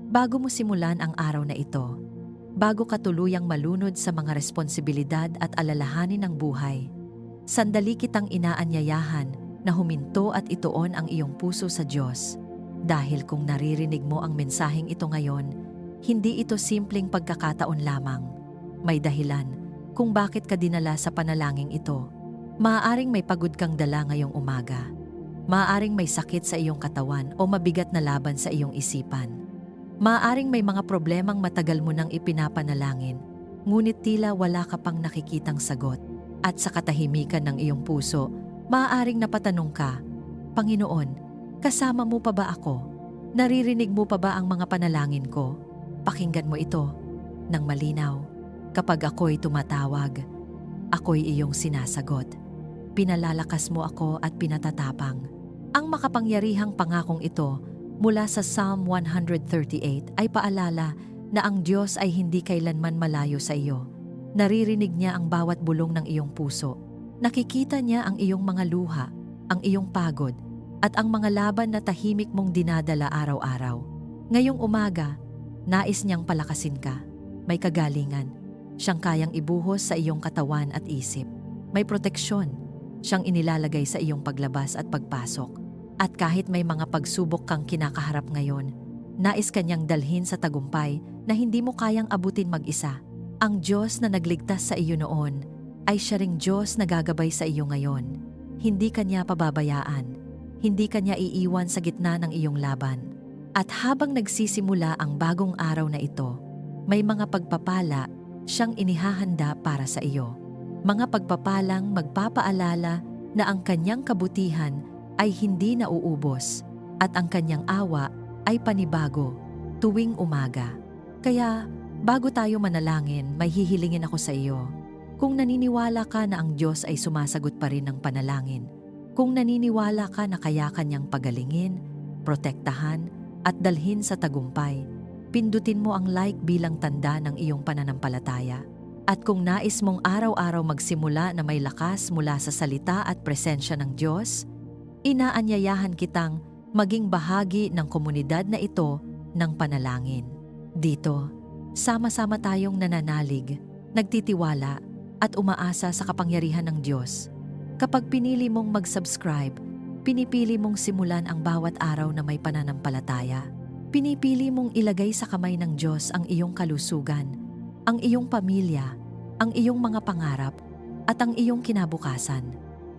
Bago mo simulan ang araw na ito, bago ka tuluyang malunod sa mga responsibilidad at alalahanin ng buhay, sandali kitang inaanyayahan na huminto at ituon ang iyong puso sa Diyos. Dahil kung naririnig mo ang mensaheng ito ngayon, hindi ito simpleng pagkakataon lamang. May dahilan kung bakit ka dinala sa panalangin ito. Maaaring may pagod kang dala ngayong umaga. Maaaring may sakit sa iyong katawan o mabigat na laban sa iyong isipan. Maaaring may mga problemang matagal mo nang ipinapanalangin, ngunit tila wala ka pang nakikitang sagot. At sa katahimikan ng iyong puso, maaaring napatanong ka, Panginoon, kasama mo pa ba ako? Naririnig mo pa ba ang mga panalangin ko? Pakinggan mo ito ng malinaw. Kapag ako'y tumatawag, ako'y iyong sinasagot. Pinalalakas mo ako at pinatatapang. Ang makapangyarihang pangakong ito mula sa Psalm 138 ay paalala na ang Diyos ay hindi kailanman malayo sa iyo. Naririnig niya ang bawat bulong ng iyong puso. Nakikita niya ang iyong mga luha, ang iyong pagod, at ang mga laban na tahimik mong dinadala araw-araw. Ngayong umaga, nais niyang palakasin ka. May kagalingan. Siyang kayang ibuhos sa iyong katawan at isip. May proteksyon. Siyang inilalagay sa iyong paglabas at pagpasok. At kahit may mga pagsubok kang kinakaharap ngayon, nais kanyang dalhin sa tagumpay na hindi mo kayang abutin mag-isa. Ang Diyos na nagligtas sa iyo noon ay siya ring Diyos na gagabay sa iyo ngayon. Hindi kanya pababayaan. Hindi kanya iiwan sa gitna ng iyong laban. At habang nagsisimula ang bagong araw na ito, may mga pagpapala siyang inihahanda para sa iyo. Mga pagpapalang magpapaalala na ang kanyang kabutihan ay hindi nauubos at ang kanyang awa ay panibago tuwing umaga. Kaya bago tayo manalangin, may hihilingin ako sa iyo. Kung naniniwala ka na ang Diyos ay sumasagot pa rin ng panalangin, kung naniniwala ka na kaya kanyang pagalingin, protektahan at dalhin sa tagumpay, pindutin mo ang like bilang tanda ng iyong pananampalataya. At kung nais mong araw-araw magsimula na may lakas mula sa salita at presensya ng Diyos, inaanyayahan kitang maging bahagi ng komunidad na ito ng panalangin. Dito, sama-sama tayong nananalig, nagtitiwala at umaasa sa kapangyarihan ng Diyos. Kapag pinili mong mag-subscribe, pinipili mong simulan ang bawat araw na may pananampalataya. Pinipili mong ilagay sa kamay ng Diyos ang iyong kalusugan, ang iyong pamilya, ang iyong mga pangarap, at ang iyong kinabukasan.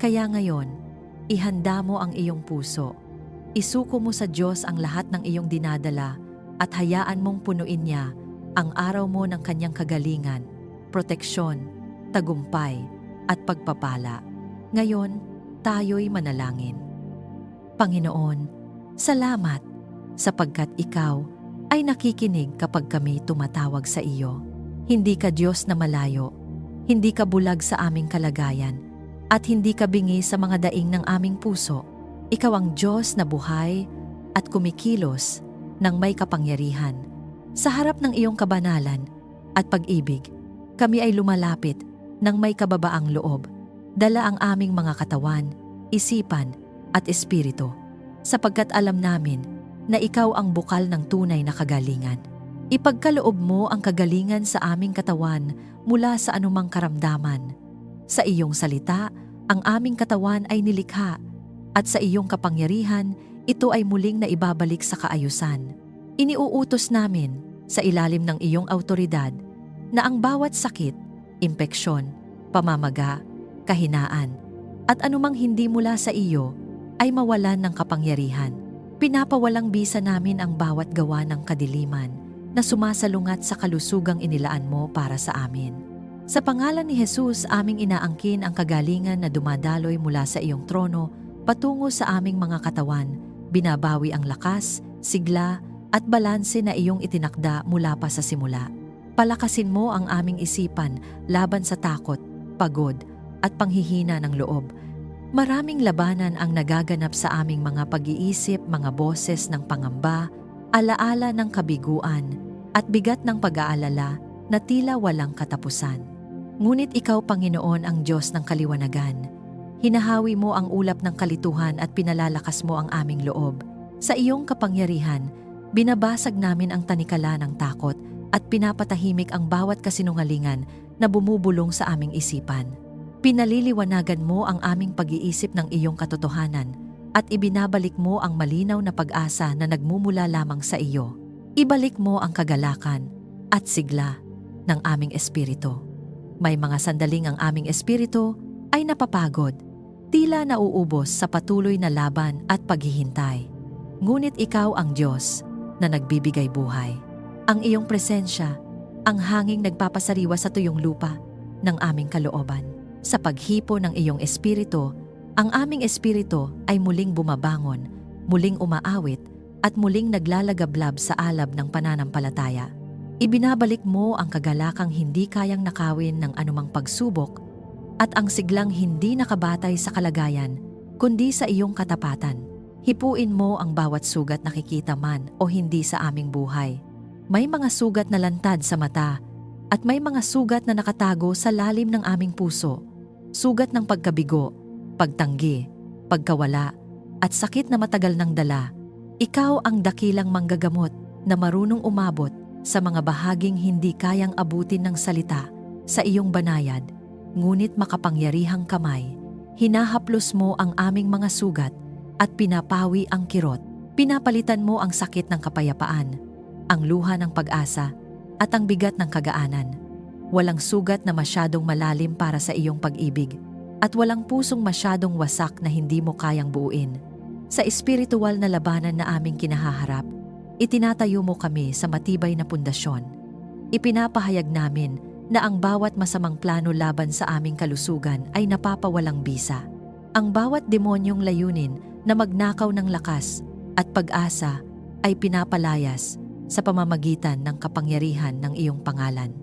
Kaya ngayon, ihanda mo ang iyong puso. Isuko mo sa Diyos ang lahat ng iyong dinadala at hayaan mong punuin niya ang araw mo ng kanyang kagalingan, proteksyon, tagumpay, at pagpapala. Ngayon, tayo'y manalangin. Panginoon, salamat sapagkat ikaw ay nakikinig kapag kami tumatawag sa iyo. Hindi ka Diyos na malayo, hindi ka bulag sa aming kalagayan, at hindi ka bingi sa mga daing ng aming puso. Ikaw ang Diyos na buhay at kumikilos ng may kapangyarihan. Sa harap ng iyong kabanalan at pag-ibig, kami ay lumalapit ng may kababaang loob, dala ang aming mga katawan, isipan at espiritu, sapagkat alam namin na ikaw ang bukal ng tunay na kagalingan. Ipagkaloob mo ang kagalingan sa aming katawan mula sa anumang karamdaman. Sa iyong salita, ang aming katawan ay nilikha at sa iyong kapangyarihan, ito ay muling naibabalik sa kaayusan. Iniuutos namin sa ilalim ng iyong autoridad na ang bawat sakit, impeksyon, pamamaga, kahinaan, at anumang hindi mula sa iyo ay mawalan ng kapangyarihan. Pinapawalang bisa namin ang bawat gawa ng kadiliman na sumasalungat sa kalusugang inilaan mo para sa amin. Sa pangalan ni Jesus, aming inaangkin ang kagalingan na dumadaloy mula sa iyong trono patungo sa aming mga katawan, binabawi ang lakas, sigla, at balanse na iyong itinakda mula pa sa simula. Palakasin mo ang aming isipan laban sa takot, pagod, at panghihina ng loob. Maraming labanan ang nagaganap sa aming mga pag-iisip, mga boses ng pangamba, alaala ng kabiguan, at bigat ng pag-aalala na tila walang katapusan. Ngunit ikaw, Panginoon, ang Diyos ng kaliwanagan. Hinahawi mo ang ulap ng kalituhan at pinalalakas mo ang aming loob. Sa iyong kapangyarihan, Binabasag namin ang tanikala ng takot at pinapatahimik ang bawat kasinungalingan na bumubulong sa aming isipan. Pinaliliwanagan mo ang aming pag-iisip ng iyong katotohanan at ibinabalik mo ang malinaw na pag-asa na nagmumula lamang sa iyo. Ibalik mo ang kagalakan at sigla ng aming espiritu. May mga sandaling ang aming espiritu ay napapagod, tila nauubos sa patuloy na laban at paghihintay. Ngunit ikaw ang Diyos na nagbibigay buhay. Ang iyong presensya, ang hanging nagpapasariwa sa tuyong lupa ng aming kalooban. Sa paghipo ng iyong espiritu, ang aming espiritu ay muling bumabangon, muling umaawit, at muling naglalagablab sa alab ng pananampalataya. Ibinabalik mo ang kagalakang hindi kayang nakawin ng anumang pagsubok at ang siglang hindi nakabatay sa kalagayan, kundi sa iyong katapatan. Hipuin mo ang bawat sugat nakikita man o hindi sa aming buhay. May mga sugat na lantad sa mata at may mga sugat na nakatago sa lalim ng aming puso. Sugat ng pagkabigo, pagtanggi, pagkawala, at sakit na matagal nang dala. Ikaw ang dakilang manggagamot na marunong umabot sa mga bahaging hindi kayang abutin ng salita sa iyong banayad, ngunit makapangyarihang kamay. Hinahaplos mo ang aming mga sugat at pinapawi ang kirot. Pinapalitan mo ang sakit ng kapayapaan, ang luha ng pag-asa, at ang bigat ng kagaanan. Walang sugat na masyadong malalim para sa iyong pag-ibig, at walang pusong masyadong wasak na hindi mo kayang buuin. Sa espiritual na labanan na aming kinahaharap, itinatayo mo kami sa matibay na pundasyon. Ipinapahayag namin na ang bawat masamang plano laban sa aming kalusugan ay napapawalang bisa. Ang bawat demonyong layunin na magnakaw ng lakas at pag-asa ay pinapalayas sa pamamagitan ng kapangyarihan ng iyong pangalan.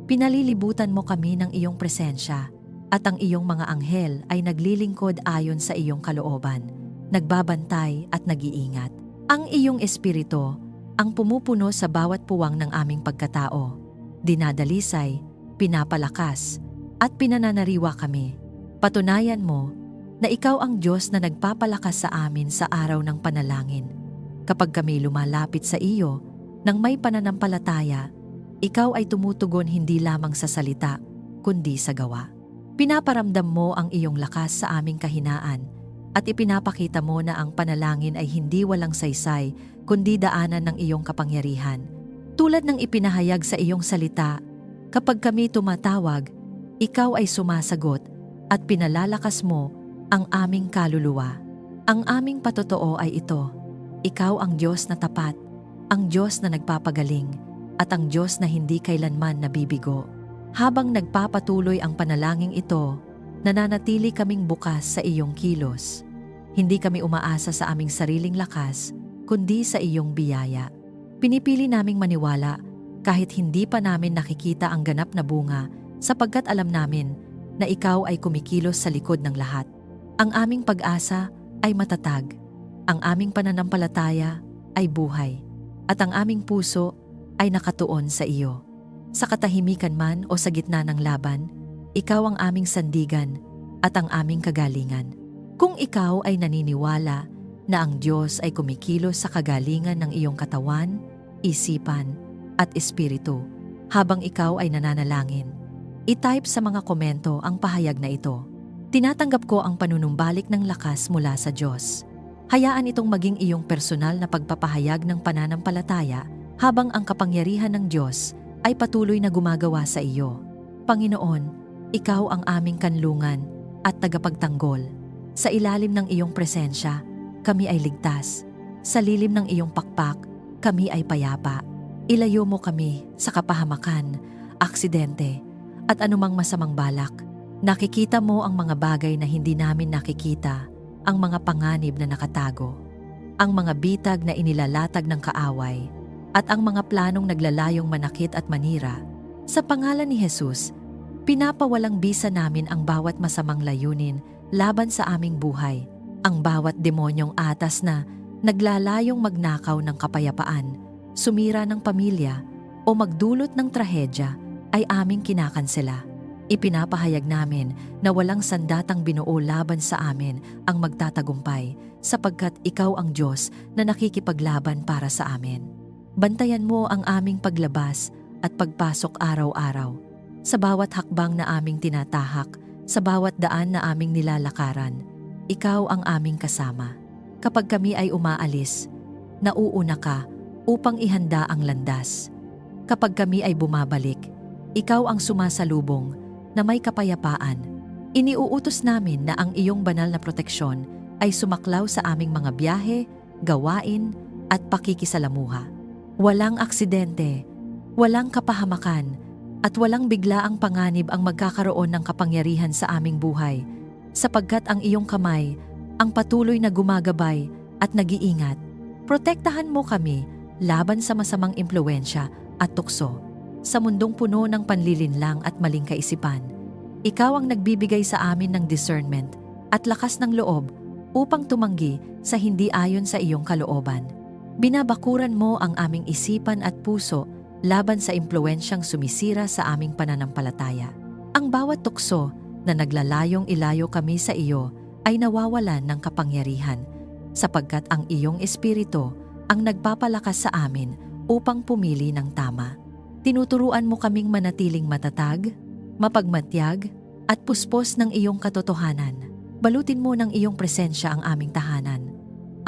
Pinalilibutan mo kami ng iyong presensya at ang iyong mga anghel ay naglilingkod ayon sa iyong kalooban, nagbabantay at nag-iingat. Ang iyong espiritu ang pumupuno sa bawat puwang ng aming pagkatao, dinadalisay, pinapalakas at pinananariwa kami. Patunayan mo na ikaw ang Diyos na nagpapalakas sa amin sa araw ng panalangin. Kapag kami lumalapit sa iyo, nang may pananampalataya, ikaw ay tumutugon hindi lamang sa salita, kundi sa gawa. Pinaparamdam mo ang iyong lakas sa aming kahinaan at ipinapakita mo na ang panalangin ay hindi walang saysay, kundi daanan ng iyong kapangyarihan. Tulad ng ipinahayag sa iyong salita, kapag kami tumatawag, ikaw ay sumasagot at pinalalakas mo ang aming kaluluwa. Ang aming patotoo ay ito: ikaw ang Diyos na tapat, ang Diyos na nagpapagaling, at ang Diyos na hindi kailanman nabibigo. Habang nagpapatuloy ang panalangin ito, nananatili kaming bukas sa iyong kilos. Hindi kami umaasa sa aming sariling lakas, kundi sa iyong biyaya. Pinipili naming maniwala kahit hindi pa namin nakikita ang ganap na bunga, sapagkat alam namin na ikaw ay kumikilos sa likod ng lahat. Ang aming pag-asa ay matatag, ang aming pananampalataya ay buhay, at ang aming puso ay nakatuon sa iyo. Sa katahimikan man o sa gitna ng laban, ikaw ang aming sandigan at ang aming kagalingan. Kung ikaw ay naniniwala na ang Diyos ay kumikilos sa kagalingan ng iyong katawan, isipan, at espiritu habang ikaw ay nananalangin, i-type sa mga komento ang pahayag na ito. Tinatanggap ko ang panunumbalik ng lakas mula sa Diyos. Hayaan itong maging iyong personal na pagpapahayag ng pananampalataya habang ang kapangyarihan ng Diyos ay patuloy na gumagawa sa iyo. Panginoon, ikaw ang aming kanlungan at tagapagtanggol. Sa ilalim ng iyong presensya, kami ay ligtas. Sa lilim ng iyong pakpak, kami ay payapa. Ilayo mo kami sa kapahamakan, aksidente, at anumang masamang balak. Nakikita mo ang mga bagay na hindi namin nakikita, ang mga panganib na nakatago, ang mga bitag na inilalatag ng kaaway, at ang mga planong naglalayong manakit at manira. Sa pangalan ni Jesus, pinapawalang bisa namin ang bawat masamang layunin laban sa aming buhay, ang bawat demonyong atas na naglalayong magnakaw ng kapayapaan, sumira ng pamilya, o magdulot ng trahedya ay aming kinakansela. Ipinapahayag namin na walang sandatang binuo laban sa amin ang magtatagumpay, sapagkat ikaw ang Diyos na nakikipaglaban para sa amin. Bantayan mo ang aming paglabas at pagpasok araw-araw. Sa bawat hakbang na aming tinatahak, sa bawat daan na aming nilalakaran, ikaw ang aming kasama. Kapag kami ay umaalis, nauuna ka upang ihanda ang landas. Kapag kami ay bumabalik, ikaw ang sumasalubong na may kapayapaan. Iniuutos namin na ang iyong banal na proteksyon ay sumaklaw sa aming mga biyahe, gawain at pakikisalamuha. Walang aksidente, walang kapahamakan, at walang biglaang panganib ang magkakaroon ng kapangyarihan sa aming buhay, sapagkat ang iyong kamay ang patuloy na gumagabay at nag-iingat. Protektahan mo kami laban sa masamang impluwensya at tukso. Sa mundong puno ng panlilinlang at maling kaisipan, ikaw ang nagbibigay sa amin ng discernment at lakas ng loob upang tumanggi sa hindi ayon sa iyong kalooban. Binabakuran mo ang aming isipan at puso laban sa impluwensyang sumisira sa aming pananampalataya. Ang bawat tukso na naglalayong ilayo kami sa iyo ay nawawalan ng kapangyarihan, sapagkat ang iyong espiritu ang nagpapalakas sa amin upang pumili ng tama. Tinuturuan mo kaming manatiling matatag, mapagmatyag, at puspos ng iyong katotohanan. Balutin mo ng iyong presensya ang aming tahanan.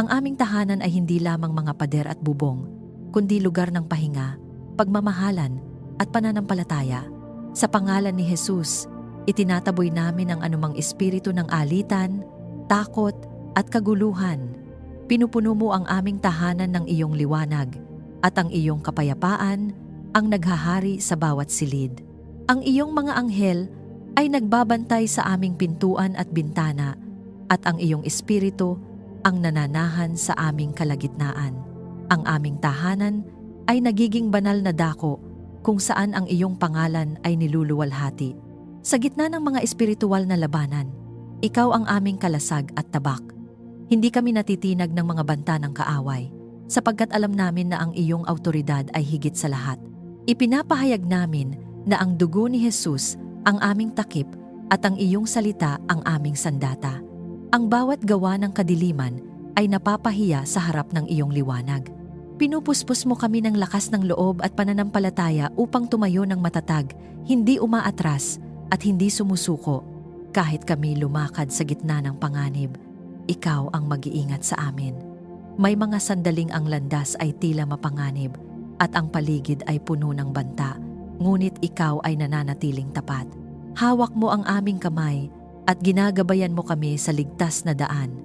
Ang aming tahanan ay hindi lamang mga pader at bubong, kundi lugar ng pahinga, pagmamahalan, at pananampalataya. Sa pangalan ni Jesus, itinataboy namin ang anumang espiritu ng alitan, takot, at kaguluhan. Pinupuno mo ang aming tahanan ng iyong liwanag, at ang iyong kapayapaan ang naghahari sa bawat silid. Ang iyong mga anghel ay nagbabantay sa aming pintuan at bintana, at ang iyong espiritu ang nananahan sa aming kalagitnaan. Ang aming tahanan ay nagiging banal na dako kung saan ang iyong pangalan ay niluluwalhati. Sa gitna ng mga espiritual na labanan, ikaw ang aming kalasag at tabak. Hindi kami natitinag ng mga banta ng kaaway, sapagkat alam namin na ang iyong autoridad ay higit sa lahat. Ipinapahayag namin na ang dugo ni Jesus ang aming takip at ang iyong salita ang aming sandata. Ang bawat gawa ng kadiliman ay napapahiya sa harap ng iyong liwanag. Pinupuspos mo kami ng lakas ng loob at pananampalataya upang tumayo ng matatag, hindi umaatras at hindi sumusuko. Kahit kami lumakad sa gitna ng panganib, ikaw ang mag-iingat sa amin. May mga sandaling ang landas ay tila mapanganib at ang paligid ay puno ng banta, ngunit ikaw ay nananatiling tapat. Hawak mo ang aming kamay at ginagabayan mo kami sa ligtas na daan.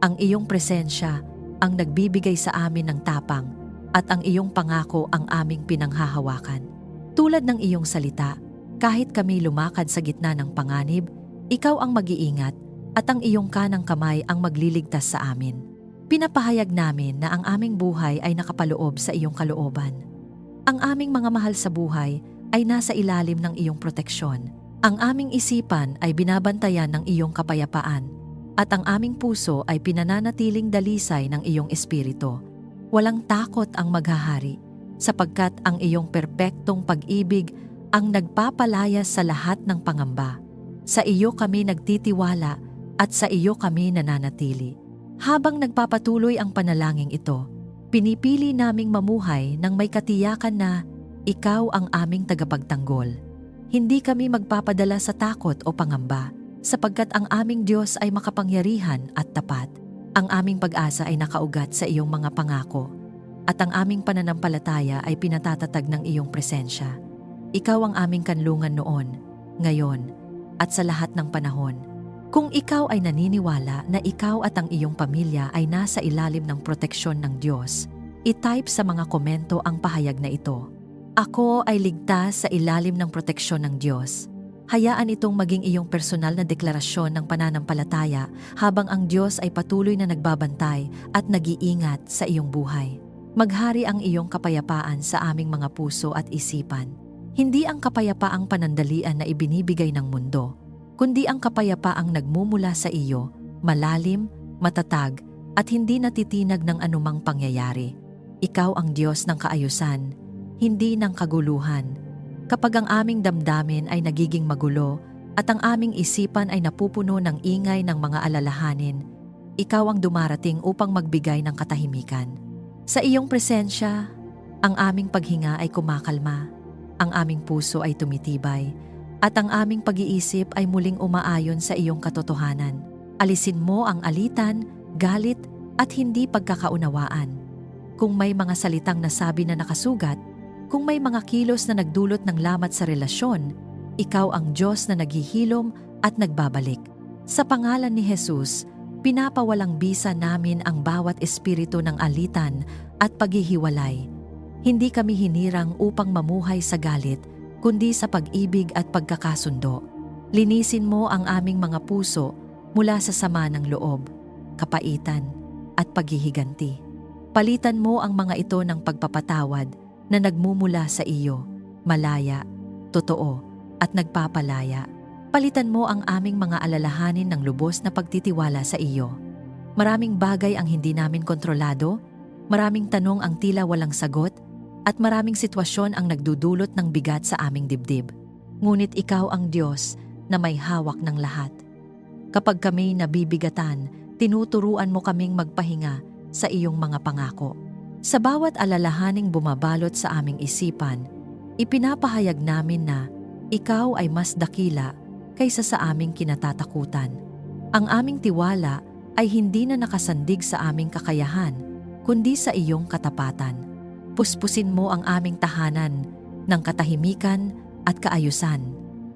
Ang iyong presensya ang nagbibigay sa amin ng tapang at ang iyong pangako ang aming pinanghahawakan. Tulad ng iyong salita, kahit kami lumakad sa gitna ng panganib, ikaw ang mag-iingat at ang iyong kanang kamay ang magliligtas sa amin. Pinapahayag namin na ang aming buhay ay nakapaloob sa iyong kalooban. Ang aming mga mahal sa buhay ay nasa ilalim ng iyong proteksyon. Ang aming isipan ay binabantayan ng iyong kapayapaan at ang aming puso ay pinananatiling dalisay ng iyong espiritu. Walang takot ang maghahari sapagkat ang iyong perpektong pag-ibig ang nagpapalayas sa lahat ng pangamba. Sa iyo kami nagtitiwala at sa iyo kami nananatili. Habang nagpapatuloy ang panalangin ito, pinipili naming mamuhay ng may katiyakan na ikaw ang aming tagapagtanggol. Hindi kami magpapadala sa takot o pangamba, sapagkat ang aming Diyos ay makapangyarihan at tapat. Ang aming pag-asa ay nakaugat sa iyong mga pangako, at ang aming pananampalataya ay pinatatatag ng iyong presensya. Ikaw ang aming kanlungan noon, ngayon, at sa lahat ng panahon. Kung ikaw ay naniniwala na ikaw at ang iyong pamilya ay nasa ilalim ng proteksyon ng Diyos, i-type sa mga komento ang pahayag na ito. Ako ay ligtas sa ilalim ng proteksyon ng Diyos. Hayaan itong maging iyong personal na deklarasyon ng pananampalataya habang ang Diyos ay patuloy na nagbabantay at nag-iingat sa iyong buhay. Maghari ang iyong kapayapaan sa aming mga puso at isipan. Hindi ang kapayapaang panandalian na ibinibigay ng mundo, kundi ang kapayapaang nagmumula sa iyo, malalim, matatag, at hindi natitinag ng anumang pangyayari. Ikaw ang Diyos ng kaayusan, hindi ng kaguluhan. Kapag ang aming damdamin ay nagiging magulo at ang aming isipan ay napupuno ng ingay ng mga alalahanin, ikaw ang dumarating upang magbigay ng katahimikan. Sa iyong presensya, Ang aming paghinga ay kumakalma, ang aming puso ay tumitibay, at ang aming pag-iisip ay muling umaayon sa iyong katotohanan. Alisin mo ang alitan, galit, at hindi pagkakaunawaan. Kung may mga salitang nasabi na nakasugat, kung may mga kilos na nagdulot ng lamat sa relasyon, ikaw ang Diyos na naghihilom at nagbabalik. Sa pangalan ni Jesus, pinapawalang bisa namin ang bawat espiritu ng alitan at paghihiwalay. Hindi kami hinirang upang mamuhay sa galit, kundi sa pag-ibig at pagkakasundo. Linisin mo ang aming mga puso mula sa sama ng loob, kapaitan, at paghihiganti. Palitan mo ang mga ito ng pagpapatawad na nagmumula sa iyo, malaya, totoo, at nagpapalaya. Palitan mo ang aming mga alalahanin ng lubos na pagtitiwala sa iyo. Maraming bagay ang hindi namin kontrolado, maraming tanong ang tila walang sagot, at maraming sitwasyon ang nagdudulot ng bigat sa aming dibdib. Ngunit ikaw ang Diyos na may hawak ng lahat. Kapag kami nabibigatan, tinuturuan mo kaming magpahinga sa iyong mga pangako. Sa bawat alalahaning bumabalot sa aming isipan, ipinapahayag namin na ikaw ay mas dakila kaysa sa aming kinatatakutan. Ang aming tiwala ay hindi na nakasandig sa aming kakayahan, kundi sa iyong katapatan. Puspusin mo ang aming tahanan ng katahimikan at kaayusan.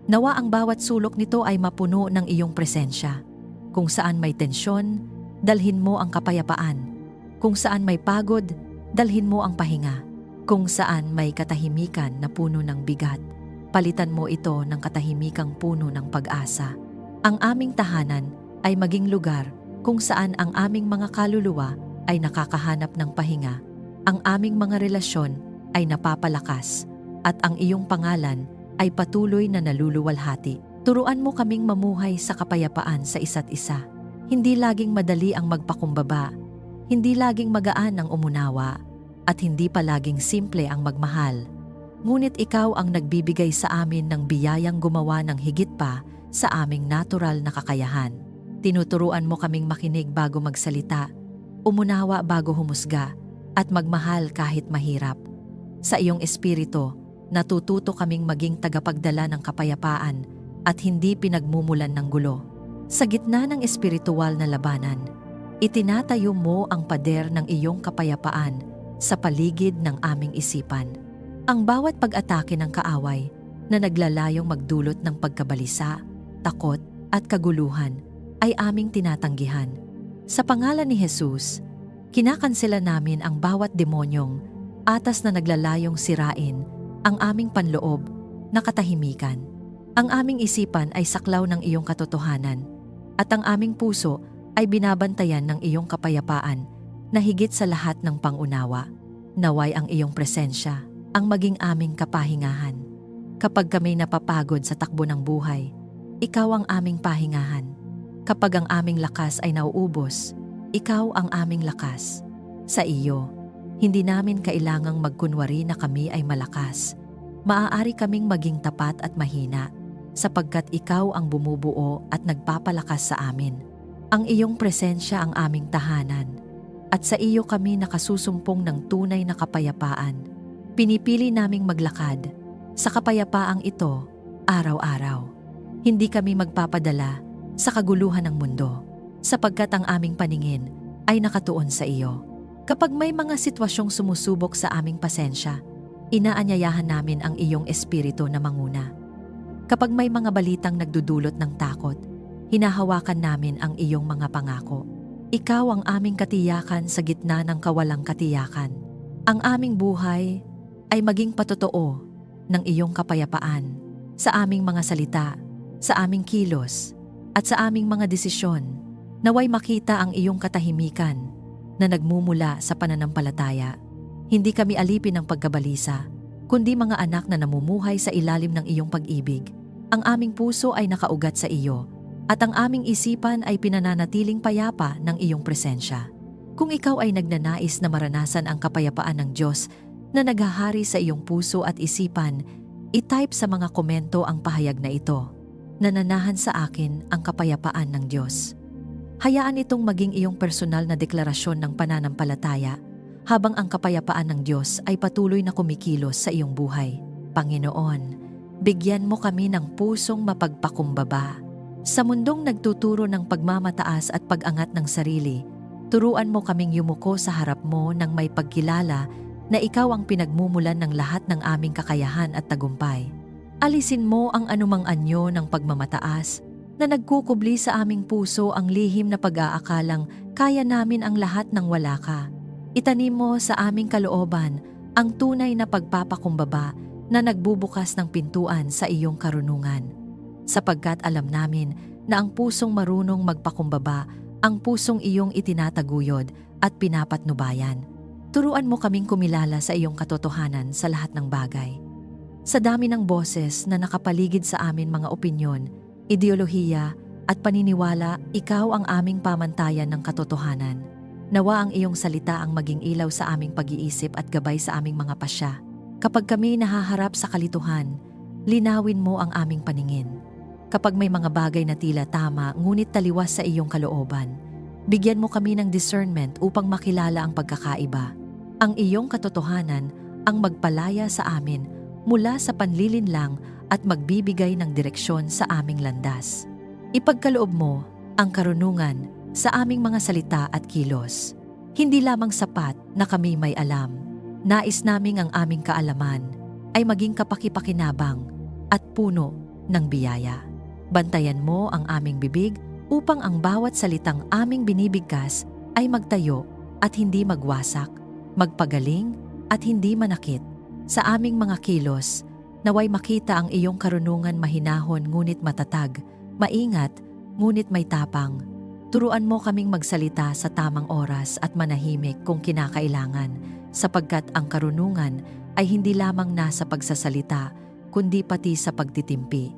Nawa ang bawat sulok nito ay mapuno ng iyong presensya. Kung saan may tensyon, dalhin mo ang kapayapaan. Kung saan may pagod, dalhin mo ang pahinga. Kung saan may katahimikan na puno ng bigat, palitan mo ito ng katahimikang puno ng pag-asa. Ang aming tahanan ay maging lugar kung saan ang aming mga kaluluwa ay nakakahanap ng pahinga. Ang aming mga relasyon ay napapalakas at ang iyong pangalan ay patuloy na naluluwalhati. Turuan mo kaming mamuhay sa kapayapaan sa isa't isa. Hindi laging madali ang magpakumbaba, hindi laging magaan ang umunawa, at hindi palaging simple ang magmahal. Ngunit ikaw ang nagbibigay sa amin ng biyayang gumawa ng higit pa sa aming natural na kakayahan. Tinuturuan mo kaming makinig bago magsalita, umunawa bago humusga, at magmahal kahit mahirap. Sa iyong espiritu, natututo kaming maging tagapagdala ng kapayapaan at hindi pinagmumulan ng gulo. Sa gitna ng espiritual na labanan, itinatayo mo ang pader ng iyong kapayapaan sa paligid ng aming isipan. Ang bawat pag-atake ng kaaway na naglalayong magdulot ng pagkabalisa, takot at kaguluhan ay aming tinatanggihan. Sa pangalan ni Jesus, kinakansela namin ang bawat demonyong atas na naglalayong sirain ang aming panloob na katahimikan. Ang aming isipan ay saklaw ng iyong katotohanan at ang aming puso ay binabantayan ng iyong kapayapaan na higit sa lahat ng pangunawa. Naway ang iyong presensya ang maging aming kapahingahan. Kapag kami napapagod sa takbo ng buhay, ikaw ang aming pahingahan. Kapag ang aming lakas ay nauubos, ikaw ang aming lakas. Sa iyo, hindi namin kailangang magkunwari na kami ay malakas. Maaari kaming maging tapat at mahina, sapagkat ikaw ang bumubuo at nagpapalakas sa amin. Ang iyong presensya ang aming tahanan, at sa iyo kami nakasusumpong ng tunay na kapayapaan. Pinipili naming maglakad sa kapayapaang ito araw-araw. Hindi kami magpapadala sa kaguluhan ng mundo, sapagkat ang aming paningin ay nakatuon sa iyo. Kapag may mga sitwasyong sumusubok sa aming pasensya, inaanyayahan namin ang iyong espiritu na manguna. Kapag may mga balitang nagdudulot ng takot, hinahawakan namin ang iyong mga pangako. Ikaw ang aming katiyakan sa gitna ng kawalang katiyakan. Ang aming buhay ay maging patotoo ng iyong kapayapaan sa aming mga salita, sa aming kilos, at sa aming mga desisyon. Naway makita ang iyong katahimikan na nagmumula sa pananampalataya. Hindi kami alipin ng pagkabalisa, kundi mga anak na namumuhay sa ilalim ng iyong pag-ibig. Ang aming puso ay nakaugat sa iyo, at ang aming isipan ay pinananatiling payapa ng iyong presensya. Kung ikaw ay nagnanais na maranasan ang kapayapaan ng Diyos na naghahari sa iyong puso at isipan, i-type sa mga komento ang pahayag na ito. Nananahan sa akin ang kapayapaan ng Diyos. Hayaan itong maging iyong personal na deklarasyon ng pananampalataya habang ang kapayapaan ng Diyos ay patuloy na kumikilos sa iyong buhay. Panginoon, bigyan mo kami ng pusong mapagpakumbaba. Sa mundong nagtuturo ng pagmamataas at pag-angat ng sarili, turuan mo kaming yumuko sa harap mo nang may pagkilala na ikaw ang pinagmumulan ng lahat ng aming kakayahan at tagumpay. Alisin mo ang anumang anyo ng pagmamataas na nagkukubli sa aming puso ang lihim na pag-aakalang kaya namin ang lahat ng wala ka. Itanim mo sa aming kalooban ang tunay na pagpapakumbaba na nagbubukas ng pintuan sa iyong karunungan. Sapagkat alam namin na ang pusong marunong magpakumbaba, ang pusong iyong itinataguyod at pinapatnubayan. Turuan mo kaming kumilala sa iyong katotohanan sa lahat ng bagay. Sa dami ng boses na nakapaligid sa amin mga opinyon, ideolohiya at paniniwala, ikaw ang aming pamantayan ng katotohanan. Nawa ang iyong salita ang maging ilaw sa aming pag-iisip at gabay sa aming mga pasya. Kapag kami nahaharap sa kalituhan, linawin mo ang aming paningin. Kapag may mga bagay na tila tama ngunit taliwas sa iyong kalooban, bigyan mo kami ng discernment upang makilala ang pagkakaiba. Ang iyong katotohanan ang magpalaya sa amin mula sa panlilinlang at magbibigay ng direksyon sa aming landas. Ipagkaloob mo ang karunungan sa aming mga salita at kilos. Hindi lamang sapat na kami may alam. Nais naming ang aming kaalaman ay maging kapakipakinabang at puno ng biyaya. Bantayan mo ang aming bibig upang ang bawat salitang aming binibigkas ay magtayo at hindi magwasak, magpagaling at hindi manakit. Sa aming mga kilos, naway makita ang iyong karunungan mahinahon ngunit matatag, maingat ngunit may tapang. Turuan mo kaming magsalita sa tamang oras at manahimik kung kinakailangan, sapagkat ang karunungan ay hindi lamang nasa pagsasalita, kundi pati sa pagtitimpi.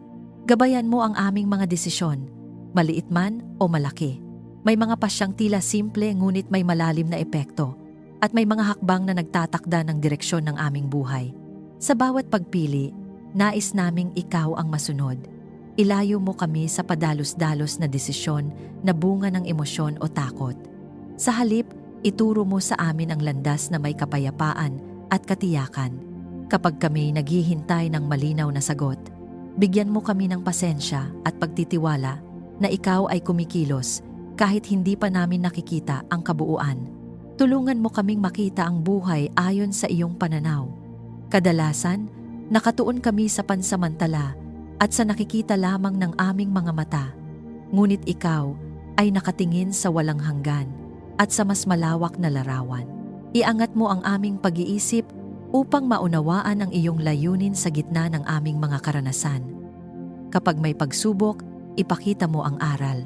Gabayan mo ang aming mga desisyon, maliit man o malaki. May mga pasyang tila simple ngunit may malalim na epekto, at may mga hakbang na nagtatakda ng direksyon ng aming buhay. Sa bawat pagpili, nais naming ikaw ang masunod. Ilayo mo kami sa padalos-dalos na desisyon na bunga ng emosyon o takot. Sa halip, ituro mo sa amin ang landas na may kapayapaan at katiyakan. Kapag kami naghihintay ng malinaw na sagot, bigyan mo kami ng pasensya at pagtitiwala na ikaw ay kumikilos kahit hindi pa namin nakikita ang kabuuan. Tulungan mo kaming makita ang buhay ayon sa iyong pananaw. Kadalasan, nakatuon kami sa pansamantala at sa nakikita lamang ng aming mga mata. Ngunit ikaw ay nakatingin sa walang hanggan at sa mas malawak na larawan. Iangat mo ang aming pag-iisip upang maunawaan ang iyong layunin sa gitna ng aming mga karanasan. Kapag may pagsubok, ipakita mo ang aral.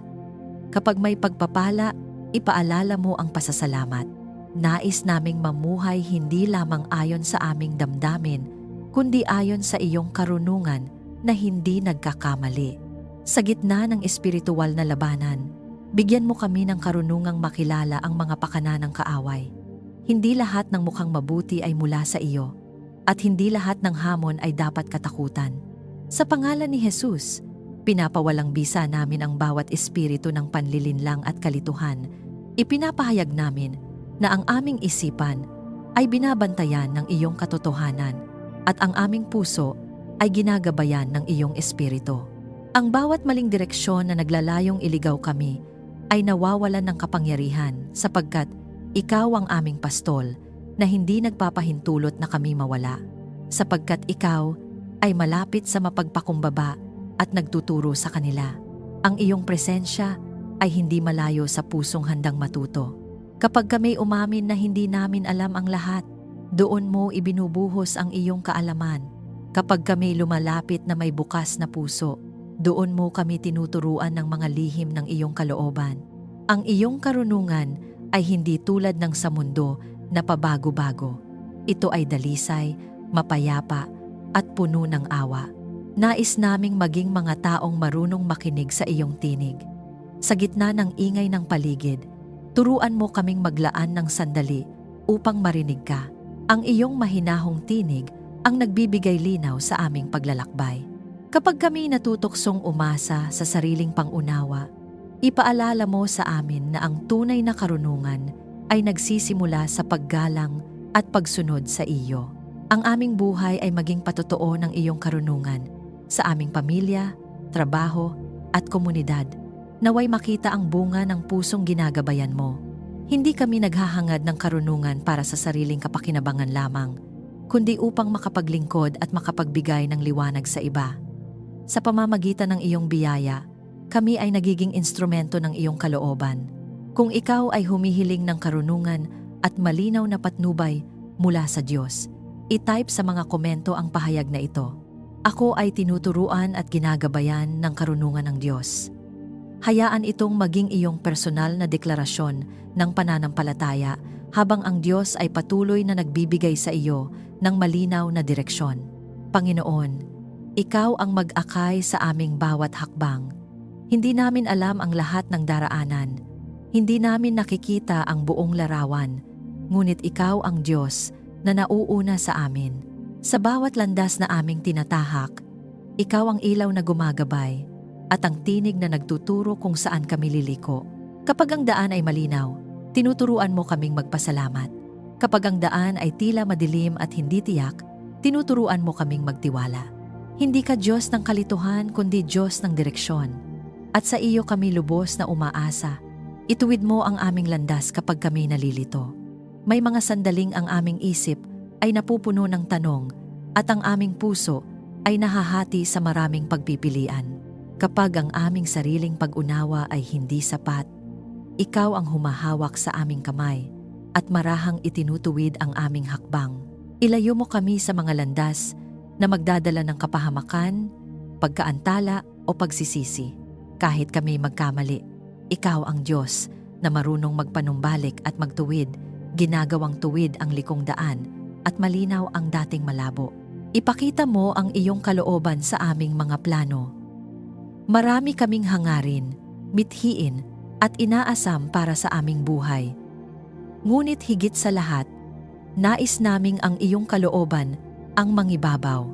Kapag may pagpapala, ipaalala mo ang pasasalamat. Nais naming mamuhay hindi lamang ayon sa aming damdamin, kundi ayon sa iyong karunungan na hindi nagkakamali. Sa gitna ng espiritual na labanan, bigyan mo kami ng karunungang makilala ang mga pakana ng kaaway. Hindi lahat ng mukhang mabuti ay mula sa iyo, at hindi lahat ng hamon ay dapat katakutan. Sa pangalan ni Jesus, pinapawalang bisa namin ang bawat espiritu ng panlilinlang at kalituhan. Ipinapahayag namin na ang aming isipan ay binabantayan ng iyong katotohanan at ang aming puso ay ginagabayan ng iyong espiritu. Ang bawat maling direksyon na naglalayong iligaw kami ay nawawalan ng kapangyarihan sapagkat ikaw ang aming pastol na hindi nagpapahintulot na kami mawala, sapagkat ikaw ay malapit sa mapagpakumbaba at nagtuturo sa kanila. Ang iyong presensya ay hindi malayo sa pusong handang matuto. Kapag kami umamin na hindi namin alam ang lahat, doon mo ibinubuhos ang iyong kaalaman. Kapag kami lumalapit na may bukas na puso, doon mo kami tinuturuan ng mga lihim ng iyong kalooban. Ang iyong karunungan ay hindi tulad ng sa mundo na pabago-bago. Ito ay dalisay, mapayapa, at puno ng awa. Nais naming maging mga taong marunong makinig sa iyong tinig. Sa gitna ng ingay ng paligid, turuan mo kaming maglaan ng sandali upang marinig ka. Ang iyong mahinahong tinig ang nagbibigay linaw sa aming paglalakbay. Kapag kami natutuksong umasa sa sariling pangunawa, ipaalala mo sa amin na ang tunay na karunungan ay nagsisimula sa paggalang at pagsunod sa iyo. Ang aming buhay ay maging patotoo ng iyong karunungan sa aming pamilya, trabaho, at komunidad. Naway makita ang bunga ng pusong ginagabayan mo. Hindi kami naghahangad ng karunungan para sa sariling kapakinabangan lamang, kundi upang makapaglingkod at makapagbigay ng liwanag sa iba. Sa pamamagitan ng iyong biyaya, kami ay nagiging instrumento ng iyong kalooban. Kung ikaw ay humihiling ng karunungan at malinaw na patnubay mula sa Diyos, i-type sa mga komento ang pahayag na ito. Ako ay tinuturuan at ginagabayan ng karunungan ng Diyos. Hayaan itong maging iyong personal na deklarasyon ng pananampalataya habang ang Diyos ay patuloy na nagbibigay sa iyo ng malinaw na direksyon. Panginoon, ikaw ang mag-akay sa aming bawat hakbang. Hindi namin alam ang lahat ng daraanan. Hindi namin nakikita ang buong larawan. Ngunit ikaw ang Diyos na nauuna sa amin. Sa bawat landas na aming tinatahak, ikaw ang ilaw na gumagabay at ang tinig na nagtuturo kung saan kami liliko. Kapag ang daan ay malinaw, tinuturuan mo kaming magpasalamat. Kapag ang daan ay tila madilim at hindi tiyak, tinuturuan mo kaming magtiwala. Hindi ka Diyos ng kalituhan kundi Diyos ng direksyon. At sa iyo kami lubos na umaasa. Ituwid mo ang aming landas kapag kami nalilito. May mga sandaling ang aming isip ay napupuno ng tanong at ang aming puso ay nahahati sa maraming pagpipilian. Kapag ang aming sariling pag-unawa ay hindi sapat, ikaw ang humahawak sa aming kamay at marahang itinutuwid ang aming hakbang. Ilayo mo kami sa mga landas na magdadala ng kapahamakan, pagkaantala o pagsisisi. Kahit kami magkamali, ikaw ang Diyos na marunong magpanumbalik at magtuwid, ginagawang tuwid ang likong daan at malinaw ang dating malabo. Ipakita mo ang iyong kalooban sa aming mga plano. Marami kaming hangarin, mithiin at inaasam para sa aming buhay. Ngunit higit sa lahat, nais naming ang iyong kalooban ang mangibabaw.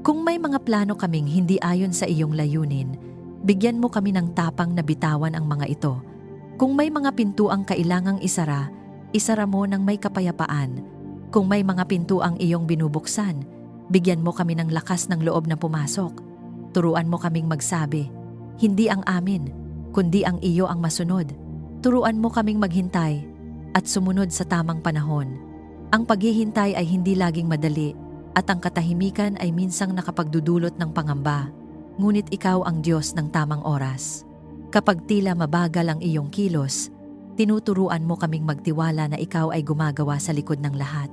Kung may mga plano kaming hindi ayon sa iyong layunin, bigyan mo kami ng tapang na bitawan ang mga ito. Kung may mga pintuang kailangang isara, isara mo ng may kapayapaan. Kung may mga pintuang iyong binubuksan, bigyan mo kami ng lakas ng loob na pumasok. Turuan mo kaming magsabi, hindi ang amin, kundi ang iyo ang masunod. Turuan mo kaming maghintay at sumunod sa tamang panahon. Ang paghihintay ay hindi laging madali at ang katahimikan ay minsang nakapagdudulot ng pangamba. Ngunit ikaw ang Diyos ng tamang oras. Kapag tila mabagal ang iyong kilos, tinuturuan mo kaming magtiwala na ikaw ay gumagawa sa likod ng lahat.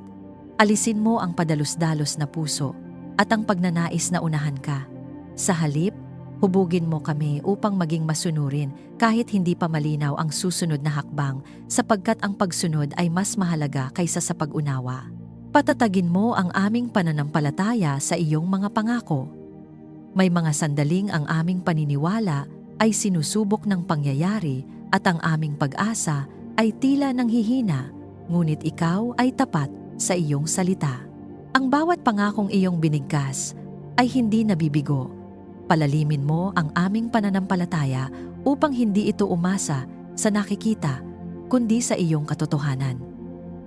Alisin mo ang padalos-dalos na puso at ang pagnanais na unahan ka. Sa halip, hubugin mo kami upang maging masunurin kahit hindi pa malinaw ang susunod na hakbang sapagkat ang pagsunod ay mas mahalaga kaysa sa pag-unawa. Patatagin mo ang aming pananampalataya sa iyong mga pangako. May mga sandaling ang aming paniniwala ay sinusubok ng pangyayari at ang aming pag-asa ay tila nanghihina, ngunit ikaw ay tapat sa iyong salita. Ang bawat pangakong iyong binigkas ay hindi nabibigo. Palalimin mo ang aming pananampalataya upang hindi ito umasa sa nakikita, kundi sa iyong katotohanan.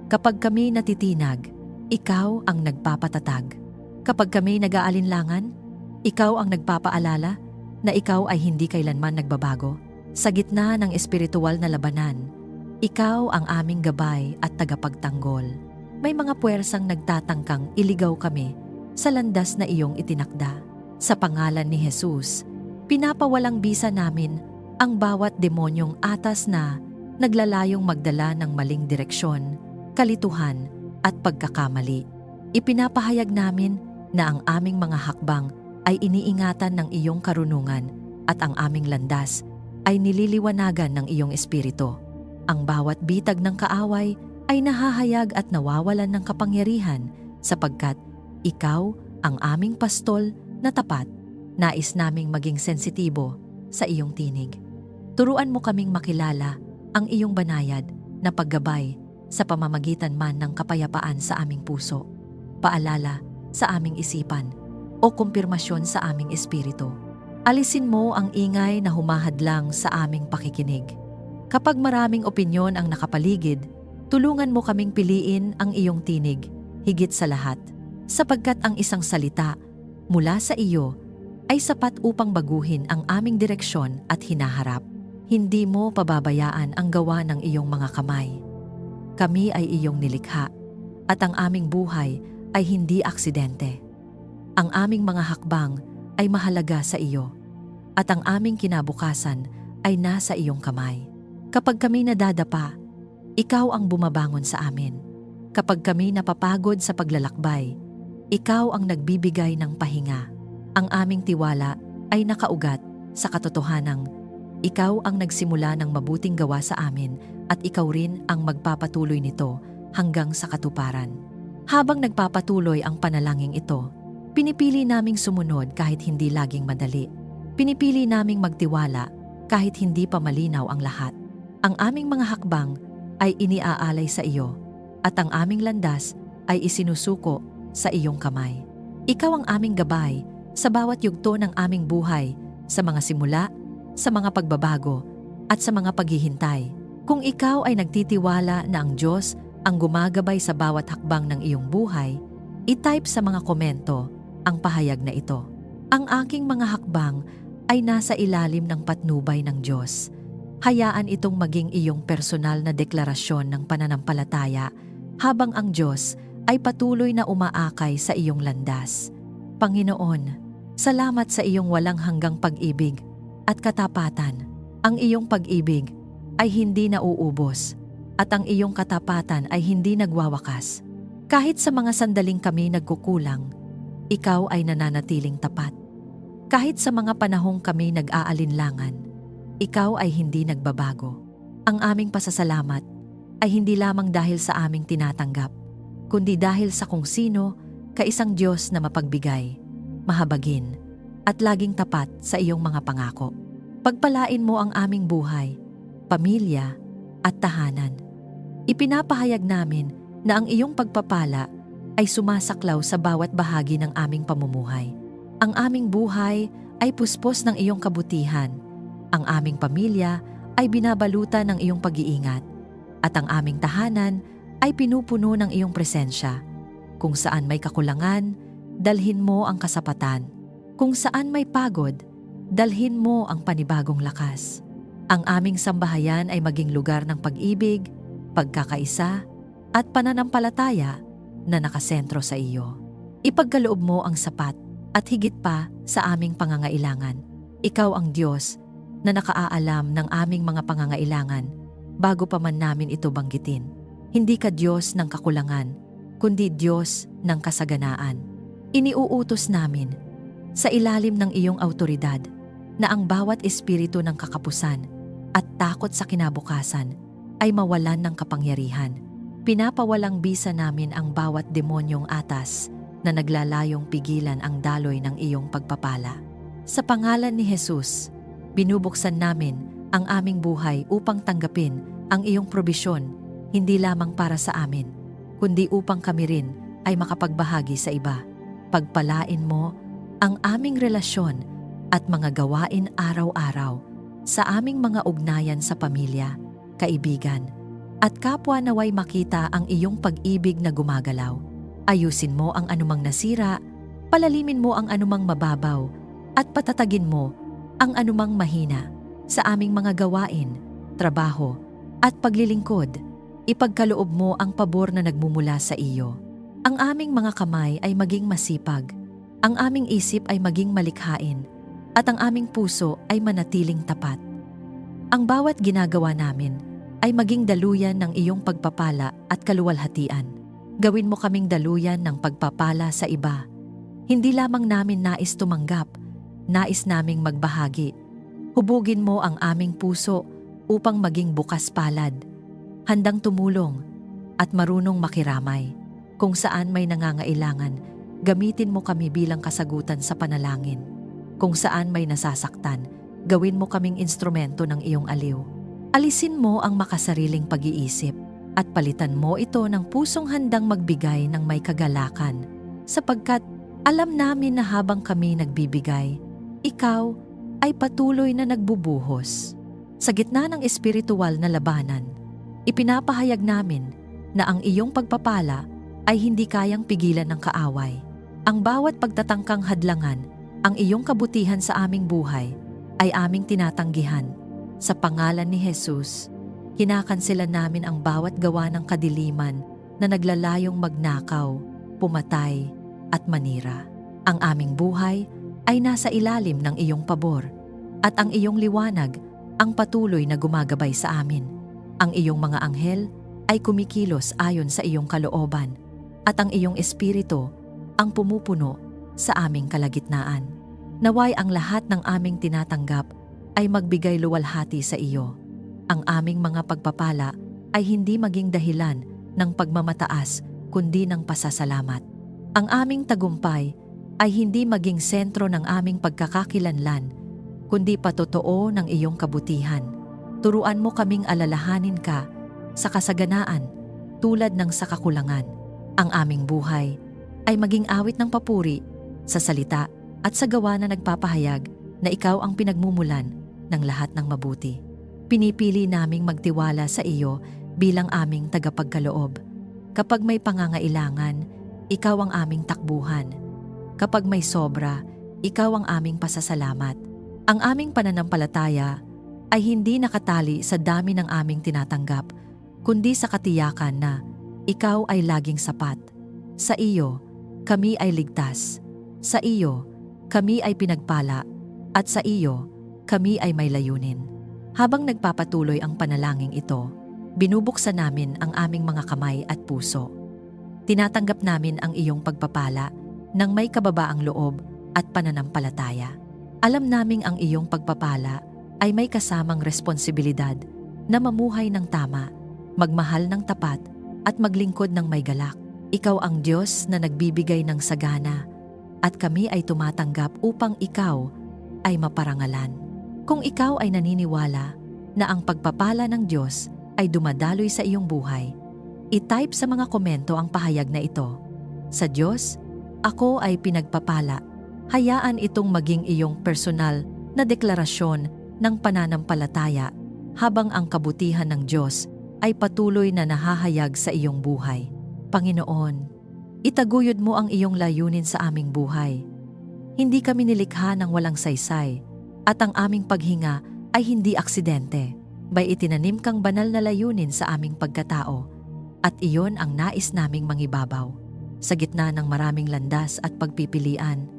Kapag kami natitinag, ikaw ang nagpapatatag. Kapag kami nag-aalinlangan, ikaw ang nagpapaalala na ikaw ay hindi kailanman nagbabago. Sa gitna ng espiritual na labanan, ikaw ang aming gabay at tagapagtanggol. May mga puwersang nagtatangkang iligaw kami sa landas na iyong itinakda. Sa pangalan ni Jesus, pinapawalang bisa namin ang bawat demonyong atas na naglalayong magdala ng maling direksyon, kalituhan at pagkakamali. Ipinapahayag namin na ang aming mga hakbang ay iniingatan ng iyong karunungan at ang aming landas ay nililiwanagan ng iyong espiritu. Ang bawat bitag ng kaaway ay nahahayag at nawawalan ng kapangyarihan sapagkat ikaw ang aming pastol na tapat. Nais naming maging sensitibo sa iyong tinig. Turuan mo kaming makilala ang iyong banayad na paggabay sa pamamagitan man ng kapayapaan sa aming puso, paalala sa aming isipan, o kumpirmasyon sa aming espiritu. Alisin mo ang ingay na humahadlang sa aming pakikinig. Kapag maraming opinyon ang nakapaligid, Tulungan mo kaming piliin ang iyong tinig, higit sa lahat, sapagkat ang isang salita mula sa iyo ay sapat upang baguhin ang aming direksyon at hinaharap. Hindi mo pababayaan ang gawa ng iyong mga kamay. Kami ay iyong nilikha, at ang aming buhay ay hindi aksidente. Ang aming mga hakbang ay mahalaga sa iyo, at ang aming kinabukasan ay nasa iyong kamay. Kapag kami nadadapa, ikaw ang bumabangon sa amin. Kapag kami napapagod sa paglalakbay, ikaw ang nagbibigay ng pahinga. Ang aming tiwala ay nakaugat sa katotohanang ikaw ang nagsimula ng mabuting gawa sa amin at ikaw rin ang magpapatuloy nito hanggang sa katuparan. Habang nagpapatuloy ang panalangin ito, pinipili naming sumunod kahit hindi laging madali. Pinipili naming magtiwala kahit hindi pa malinaw ang lahat. Ang aming mga hakbang ay iniaalay sa iyo, at ang aming landas ay isinusuko sa iyong kamay. Ikaw ang aming gabay sa bawat yugto ng aming buhay, sa mga simula, sa mga pagbabago, at sa mga paghihintay. Kung ikaw ay nagtitiwala na ang Diyos ang gumagabay sa bawat hakbang ng iyong buhay, i-type sa mga komento ang pahayag na ito. Ang aking mga hakbang ay nasa ilalim ng patnubay ng Diyos. Hayaan itong maging iyong personal na deklarasyon ng pananampalataya habang ang Diyos ay patuloy na umaakay sa iyong landas. Panginoon, salamat sa iyong walang hanggang pag-ibig at katapatan. Ang iyong pag-ibig ay hindi nauubos at ang iyong katapatan ay hindi nagwawakas. Kahit sa mga sandaling kami nagkukulang, ikaw ay nananatiling tapat. Kahit sa mga panahong kami nag-aalinlangan, ikaw ay hindi nagbabago. Ang aming pasasalamat ay hindi lamang dahil sa aming tinatanggap, kundi dahil sa kung sino ka isang Diyos na mapagbigay, mahabagin, at laging tapat sa iyong mga pangako. Pagpalain mo ang aming buhay, pamilya, at tahanan. Ipinapahayag namin na ang iyong pagpapala ay sumasaklaw sa bawat bahagi ng aming pamumuhay. Ang aming buhay ay puspos ng iyong kabutihan. Ang aming pamilya ay binabalutan ng iyong pag-iingat, at ang aming tahanan ay pinupuno ng iyong presensya. Kung saan may kakulangan, dalhin mo ang kasapatan. Kung saan may pagod, dalhin mo ang panibagong lakas. Ang aming sambahayan ay maging lugar ng pag-ibig, pagkakaisa, at pananampalataya na nakasentro sa iyo. Ipagkaloob mo ang sapat at higit pa sa aming pangangailangan. Ikaw ang Diyos na nakaaalam ng aming mga pangangailangan bago pa man namin ito banggitin. Hindi ka Diyos ng kakulangan, kundi Diyos ng kasaganaan. Iniuutos namin sa ilalim ng iyong autoridad na ang bawat espiritu ng kakapusan at takot sa kinabukasan ay mawalan ng kapangyarihan. Pinapawalang bisa namin ang bawat demonyong atas na naglalayong pigilan ang daloy ng iyong pagpapala. Sa pangalan ni Jesus, binubuksan namin ang aming buhay upang tanggapin ang iyong probisyon, hindi lamang para sa amin, kundi upang kami rin ay makapagbahagi sa iba. Pagpalain mo ang aming relasyon at mga gawain araw-araw sa aming mga ugnayan sa pamilya, kaibigan, at kapwa naway makita ang iyong pag-ibig na gumagalaw. Ayusin mo ang anumang nasira, palalimin mo ang anumang mababaw, at patatagin mo ang anumang mahina sa aming mga gawain, trabaho, at paglilingkod. Ipagkaloob mo ang pabor na nagmumula sa iyo. Ang aming mga kamay ay maging masipag, ang aming isip ay maging malikhain, at ang aming puso ay manatiling tapat. Ang bawat ginagawa namin ay maging daluyan ng iyong pagpapala at kaluwalhatian. Gawin mo kaming daluyan ng pagpapala sa iba. Hindi lamang namin nais tumanggap, nais naming magbahagi. Hubugin mo ang aming puso upang maging bukas palad, handang tumulong at marunong makiramay. Kung saan may nangangailangan, gamitin mo kami bilang kasagutan sa panalangin. Kung saan may nasasaktan, gawin mo kaming instrumento ng iyong aliw. Alisin mo ang makasariling pag-iisip at palitan mo ito ng pusong handang magbigay ng may kagalakan, sapagkat alam namin na habang kami nagbibigay, ikaw ay patuloy na nagbubuhos. Sa gitna ng espiritual na labanan, ipinapahayag namin na ang iyong pagpapala ay hindi kayang pigilan ng kaaway. Ang bawat pagtatangkang hadlangan, ang iyong kabutihan sa aming buhay, ay aming tinatanggihan. Sa pangalan ni Jesus, kinakanselan namin ang bawat gawa ng kadiliman na naglalayong magnakaw, pumatay, at manira. Ang aming buhay ay nasa ilalim ng iyong pabor, at ang iyong liwanag ang patuloy na gumagabay sa amin. Ang iyong mga anghel ay kumikilos ayon sa iyong kalooban, at ang iyong espiritu ang pumupuno sa aming kalagitnaan. Naway ang lahat ng aming tinatanggap ay magbigay luwalhati sa iyo. Ang aming mga pagpapala ay hindi maging dahilan ng pagmamataas kundi ng pasasalamat. Ang aming tagumpay ay hindi maging sentro ng aming pagkakakilanlan kundi patotoo ng iyong kabutihan. Turuan mo kaming alalahanin ka sa kasaganaan tulad ng sa kakulangan. Ang aming buhay ay maging awit ng papuri sa salita at sa gawa na nagpapahayag na ikaw ang pinagmumulan ng lahat ng mabuti. Pinipili naming magtiwala sa iyo bilang aming tagapagkaloob. Kapag may pangangailangan, ikaw ang aming takbuhan. Kapag may sobra, ikaw ang aming pasasalamat. Ang aming pananampalataya ay hindi nakatali sa dami ng aming tinatanggap, kundi sa katiyakan na ikaw ay laging sapat. Sa iyo, kami ay ligtas. Sa iyo, kami ay pinagpala. At sa iyo, kami ay may layunin. Habang nagpapatuloy ang panalangin ito, binubuksan namin ang aming mga kamay at puso. Tinatanggap namin ang iyong pagpapala ng may kababaang loob at pananampalataya. Alam naming ang iyong pagpapala ay may kasamang responsibilidad na mamuhay ng tama, magmahal ng tapat, at maglingkod ng may galak. Ikaw ang Diyos na nagbibigay ng sagana, at kami ay tumatanggap upang ikaw ay maparangalan. Kung ikaw ay naniniwala na ang pagpapala ng Diyos ay dumadaloy sa iyong buhay, i-type sa mga komento ang pahayag na ito. Sa Diyos, ako ay pinagpapala. Hayaan itong maging iyong personal na deklarasyon ng pananampalataya habang ang kabutihan ng Diyos ay patuloy na nahahayag sa iyong buhay. Panginoon, itaguyod mo ang iyong layunin sa aming buhay. Hindi kami nilikha ng walang saysay, at ang aming paghinga ay hindi aksidente. May itinanim kang banal na layunin sa aming pagkatao, at iyon ang nais naming mangibabaw. Sa gitna ng maraming landas at pagpipilian,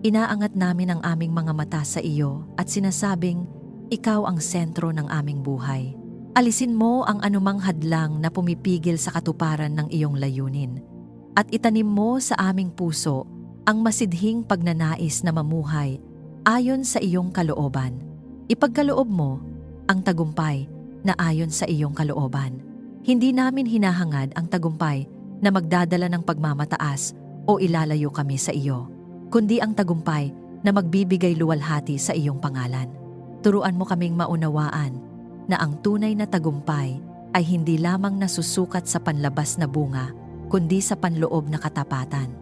inaangat namin ang aming mga mata sa iyo at sinasabing, ikaw ang sentro ng aming buhay. Alisin mo ang anumang hadlang na pumipigil sa katuparan ng iyong layunin, at itanim mo sa aming puso ang masidhing pagnanais na mamuhay ayon sa iyong kalooban. Ipagkaloob mo ang tagumpay na ayon sa iyong kalooban. Hindi namin hinahangad ang tagumpay na magdadala ng pagmamataas o ilalayo kami sa iyo, kundi ang tagumpay na magbibigay luwalhati sa iyong pangalan. Turuan mo kaming maunawaan na ang tunay na tagumpay ay hindi lamang nasusukat sa panlabas na bunga, kundi sa panloob na katapatan.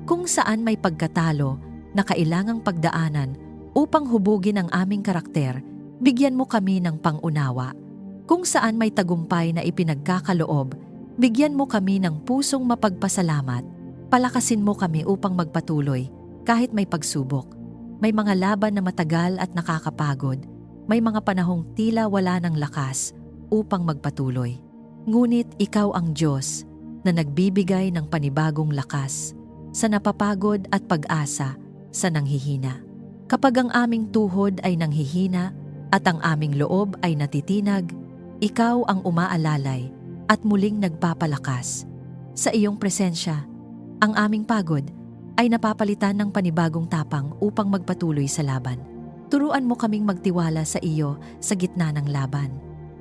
Kung saan may pagkatalo na kailangang pagdaanan upang hubugin ang aming karakter, bigyan mo kami ng pangunawa. Kung saan may tagumpay na ipinagkakaloob, bigyan mo kami ng pusong mapagpasalamat. Palakasin mo kami upang magpatuloy kahit may pagsubok. May mga laban na matagal at nakakapagod. May mga panahong tila wala ng lakas upang magpatuloy. Ngunit ikaw ang Diyos na nagbibigay ng panibagong lakas sa napapagod at pag-asa sa nanghihina. Kapag ang aming tuhod ay nanghihina at ang aming loob ay natitinag, ikaw ang umaalalay at muling nagpapalakas. Sa iyong presensya, ang aming pagod ay napapalitan ng panibagong tapang upang magpatuloy sa laban. Turuan mo kaming magtiwala sa iyo sa gitna ng laban.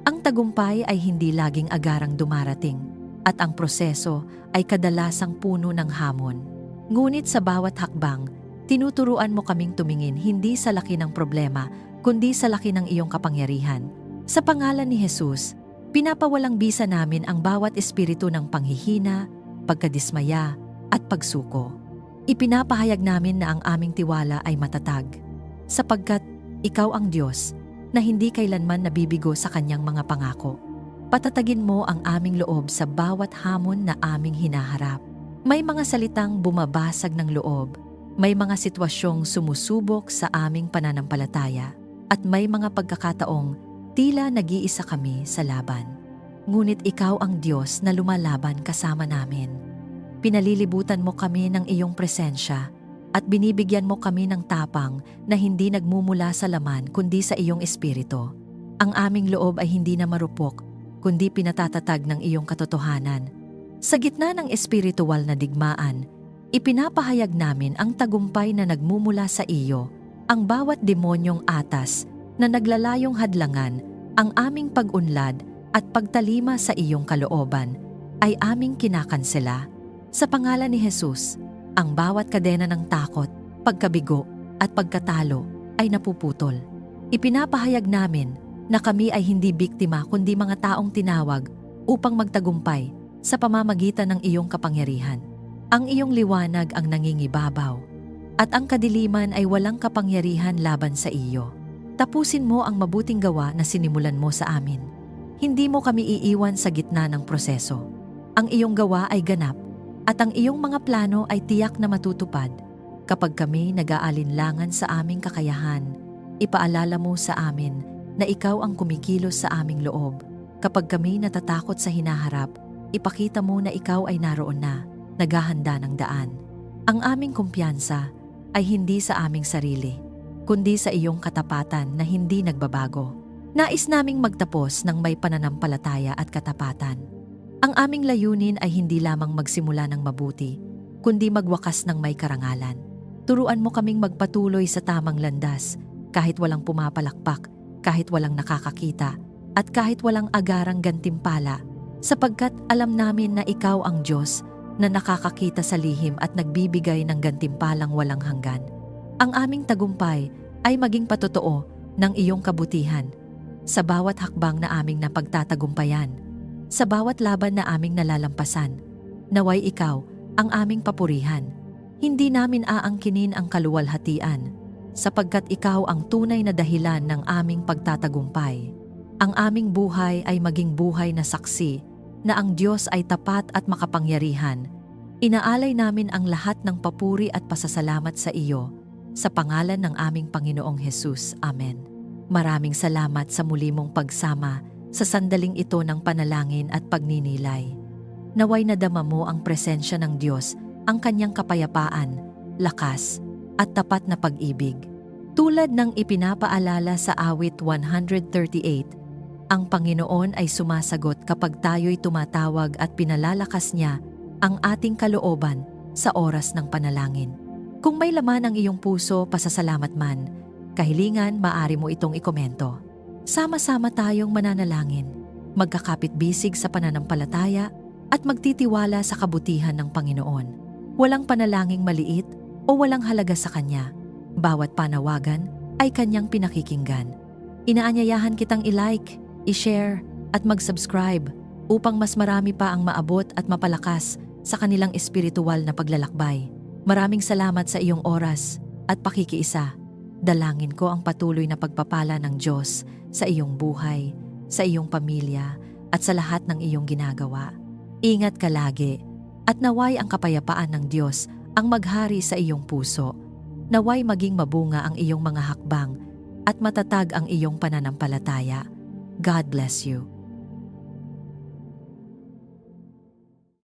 Ang tagumpay ay hindi laging agarang dumarating, at ang proseso ay kadalasang puno ng hamon. Ngunit sa bawat hakbang, tinuturuan mo kaming tumingin hindi sa laki ng problema, kundi sa laki ng iyong kapangyarihan. Sa pangalan ni Jesus, pinapawalang bisa namin ang bawat espiritu ng panghihina, pagkadismaya, at pagsuko. Ipinapahayag namin na ang aming tiwala ay matatag, sapagkat ikaw ang Diyos na hindi kailanman nabibigo sa kanyang mga pangako. Patatagin mo ang aming loob sa bawat hamon na aming hinaharap. May mga salitang bumabasag ng loob, may mga sitwasyong sumusubok sa aming pananampalataya, at may mga pagkakataong tila nag-iisa kami sa laban. Ngunit ikaw ang Diyos na lumalaban kasama namin. Pinalilibutan mo kami ng iyong presensya at binibigyan mo kami ng tapang na hindi nagmumula sa laman kundi sa iyong espiritu. Ang aming loob ay hindi na marupok, kundi pinatatatag ng iyong katotohanan. Sa gitna ng espiritual na digmaan, ipinapahayag namin ang tagumpay na nagmumula sa iyo. Ang bawat demonyong atas na naglalayong hadlangan ang aming pag-unlad at pagtalima sa iyong kalooban ay aming kinakansela. Sa pangalan ni Jesus, ang bawat kadena ng takot, pagkabigo at pagkatalo ay napuputol. Ipinapahayag namin na kami ay hindi biktima kundi mga taong tinawag upang magtagumpay sa pamamagitan ng iyong kapangyarihan. Ang iyong liwanag ang nangingibabaw, at ang kadiliman ay walang kapangyarihan laban sa iyo. Tapusin mo ang mabuting gawa na sinimulan mo sa amin. Hindi mo kami iiwan sa gitna ng proseso. Ang iyong gawa ay ganap, at ang iyong mga plano ay tiyak na matutupad. Kapag kami nag-aalinlangan sa aming kakayahan, ipaalala mo sa amin na ikaw ang kumikilos sa aming loob. Kapag kami natatakot sa hinaharap, ipakita mo na ikaw ay naroon na, naghahanda ng daan. Ang aming kumpiyansa ay hindi sa aming sarili, kundi sa iyong katapatan na hindi nagbabago. Nais naming magtapos ng may pananampalataya at katapatan. Ang aming layunin ay hindi lamang magsimula ng mabuti, kundi magwakas ng may karangalan. Turuan mo kaming magpatuloy sa tamang landas, kahit walang pumapalakpak, kahit walang nakakakita, at kahit walang agarang gantimpala, sapagkat alam namin na ikaw ang Diyos na nakakakita sa lihim at nagbibigay ng gantimpalang walang hanggan. Ang aming tagumpay ay maging patotoo ng iyong kabutihan sa bawat hakbang na aming napagtatagumpayan, sa bawat laban na aming nalalampasan. Naway ikaw ang aming papurihan. Hindi namin aangkinin ang kaluwalhatian, sapagkat ikaw ang tunay na dahilan ng aming pagtatagumpay. Ang aming buhay ay maging buhay na saksi na ang Diyos ay tapat at makapangyarihan. Inaalay namin ang lahat ng papuri at pasasalamat sa iyo, sa pangalan ng aming Panginoong Hesus. Amen. Maraming salamat sa muli mong pagsama sa sandaling ito ng panalangin at pagninilay. Naway nadama mo ang presensya ng Diyos, ang kanyang kapayapaan, lakas, at tapat na pag-ibig. Tulad ng ipinapaalala sa awit 138, ang Panginoon ay sumasagot kapag tayo'y tumatawag at pinalalakas niya ang ating kalooban sa oras ng panalangin. Kung may laman ang iyong puso, pasasalamat man, kahilingan, maaari mo itong ikomento. Sama-sama tayong mananalangin, magkakapit-bisig sa pananampalataya at magtitiwala sa kabutihan ng Panginoon. Walang panalangin maliit o walang halaga sa Kanya. Bawat panawagan ay Kanyang pinakikinggan. Inaanyayahan kitang i-like, i-share at mag-subscribe upang mas marami pa ang maabot at mapalakas sa kanilang espiritual na paglalakbay. Maraming salamat sa iyong oras at pakikiisa. Dalangin ko ang patuloy na pagpapala ng Diyos sa iyong buhay, sa iyong pamilya at sa lahat ng iyong ginagawa. Ingat ka lagi at naway ang kapayapaan ng Diyos ang maghari sa iyong puso. Naway maging mabunga ang iyong mga hakbang at matatag ang iyong pananampalataya. God bless you.